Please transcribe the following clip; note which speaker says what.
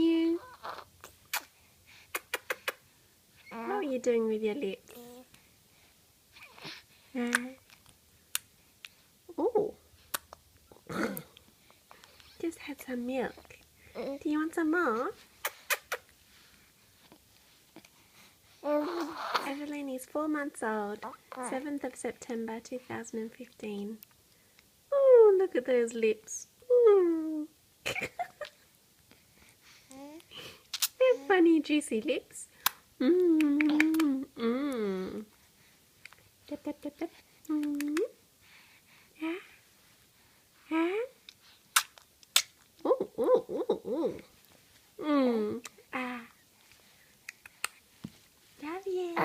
Speaker 1: you? What are you doing with your lips? Oh, just had some milk. Do you want some more? Evelyn is 4 months old, 7th of September 2015. Oh, look at those lips. Ooh. They're funny, juicy lips. Mmm, mmm. Tap, tap, tap, tap. Mmm. Yeah. Yeah. Ooh, ooh, ooh, ooh. Mmm. Ah. Love you.